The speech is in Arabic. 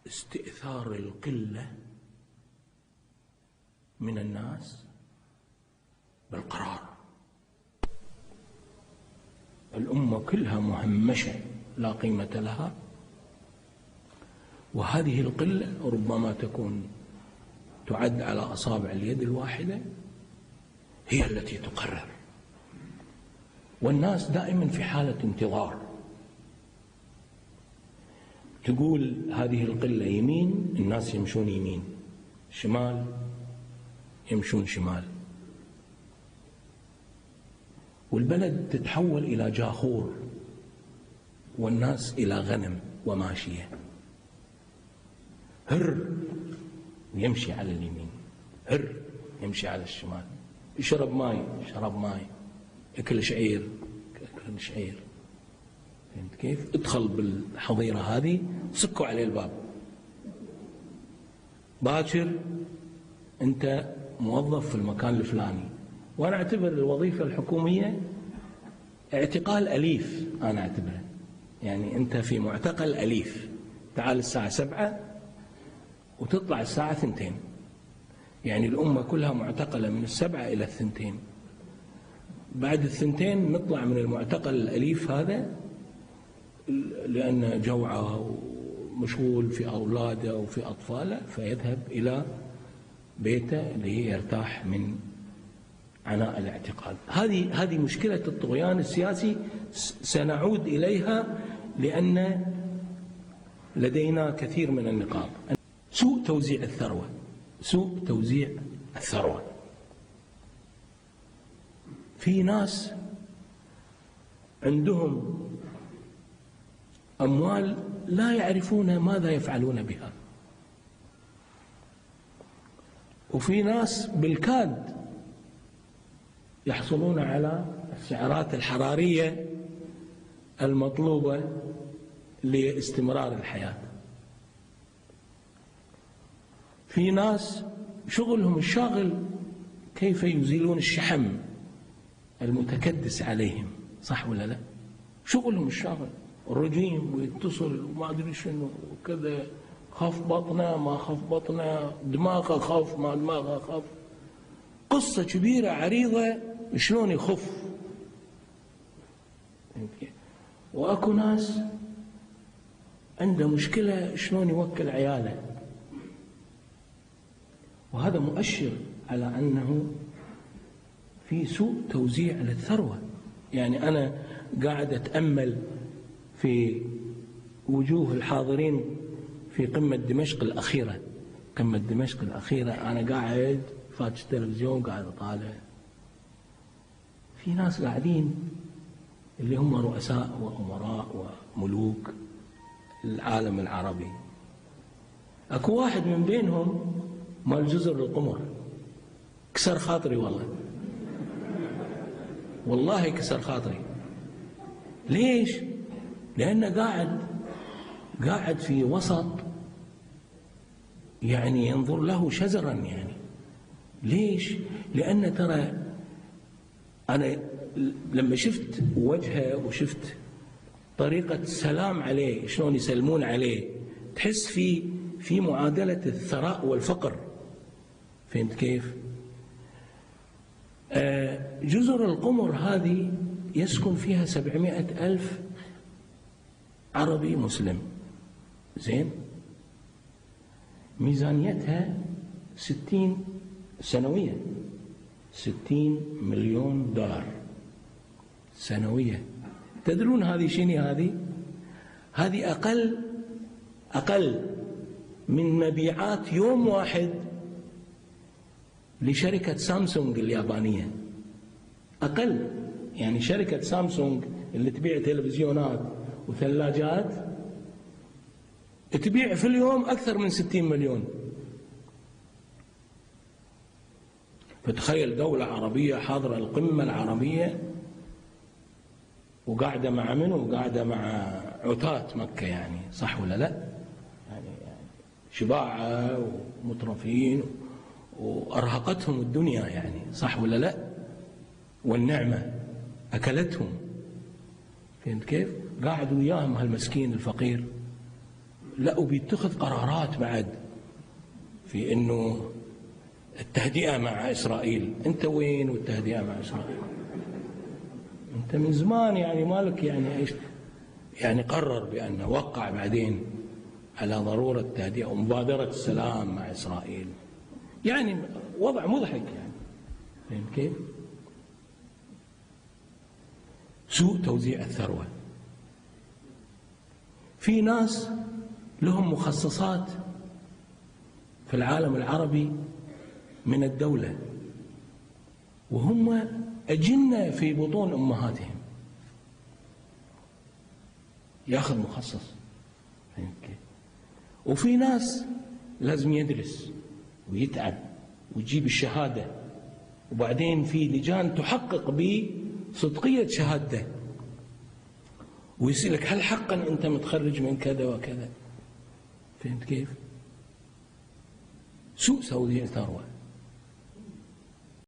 استئثار القلة من الناس بالقرار. الأمة كلها مهمشة لا قيمة لها، وهذه القلة ربما تكون تعد على أصابع اليد الواحدة هي التي تقرر، والناس دائما في حالة انتظار. تقول هذه القلة يمين، الناس يمشون يمين، شمال يمشون شمال، والبلد تتحول إلى جاخور والناس إلى غنم وماشية. هر يمشي على اليمين، هر يمشي على الشمال، يشرب ماي شرب ماي، اكل شعير اكل شعير. فهمت كيف؟ ادخل بالحظيرة هذه سكوا عليه الباب، باكر انت موظف في المكان الفلاني. وانا اعتبر الوظيفة الحكومية اعتقال أليف، انا اعتبره يعني انت في معتقل أليف، تعال الساعة 7 وتطلع الساعة 2، يعني الأمة كلها معتقلة من 7 إلى 2. بعد 2 نطلع من المعتقل الأليف هذا، لأن جوعه ومشغول في أولاده وفي أطفاله، فيذهب إلى بيته اللي يرتاح من عناء الاعتقال. هذه مشكلة الطغيان السياسي، سنعود إليها لأن لدينا كثير من النقاط. سوء توزيع الثروة، سوء توزيع الثروة. في ناس عندهم أموال لا يعرفون ماذا يفعلون بها، وفي ناس بالكاد يحصلون على السعرات الحرارية المطلوبة لاستمرار الحياة. في ناس شغلهم الشاغل كيف يزيلون الشحم المتكدس عليهم، صح ولا لا؟ شغلهم الشاغل، الرجيم ويتصل وما أدري شنو وكذا، خاف بطنه ما خاف بطنه، دماغه خاف ما دماغه خاف، قصة كبيرة عريضة شلون يخف. وأكو ناس عنده مشكلة شلون يوكل عياله، وهذا مؤشر على أنه في سوء توزيع للثروة. يعني أنا قاعد أتأمل في وجوه الحاضرين في قمة دمشق الأخيرة، قمة دمشق الأخيرة، أنا قاعد فاتش التلفزيون قاعد أطالع، في ناس قاعدين اللي هم رؤساء وأمراء وملوك العالم العربي. أكو واحد من بينهم مال جزر القمر، كسر خاطري والله كسر خاطري. ليش؟ لأنه قاعد في وسط يعني ينظر له شزرا. يعني ليش؟ لأن ترى أنا لما شفت وجهه وشفت طريقة السلام عليه، شلون يسلمون عليه، تحس في معادلة الثراء والفقر. فهمت كيف؟ جزر القمر هذه يسكن فيها 700,000 عربي مسلم، زين؟ ميزانيتها 60 سنويا 60 مليون دولار سنويا. تدرون هذه شنو؟ هذه أقل من مبيعات يوم واحد لشركة سامسونج اليابانية. أقل، يعني شركة سامسونج اللي تبيع تلفزيونات وثلاجات تبيع في اليوم أكثر من 60 مليون. فتخيل دولة عربية حاضرة القمة العربية وقاعدة مع منو؟ وقاعدة مع عتاة مكة، يعني صح ولا لا؟ يعني شباعة ومطرفين وأرهقتهم الدنيا، يعني صح ولا لا؟ والنعمة أكلتهم. فهمت كيف؟ قاعد وياهم هالمسكين الفقير لا وبيتخذ قرارات بعد في انه التهدئة مع إسرائيل. أنت وين والتهدئة مع إسرائيل؟ أنت من زمان يعني مالك يعني إيش يعني قرر بأن وقع بعدين على ضرورة التهدئة ومبادرة السلام مع إسرائيل. يعني وضع مضحك يعني. فهمت كيف؟ سوء توزيع الثروة. في ناس لهم مخصصات في العالم العربي من الدولة وهم أجنة في بطون أمهاتهم، يأخذ مخصص. وفي ناس لازم يدرس ويتعب ويجيب الشهادة، وبعدين في لجان تحقق بصدقية شهادته ويسألك هل حقا أنت متخرج من كذا وكذا. فهمت كيف؟ سوء توزيع ثروة.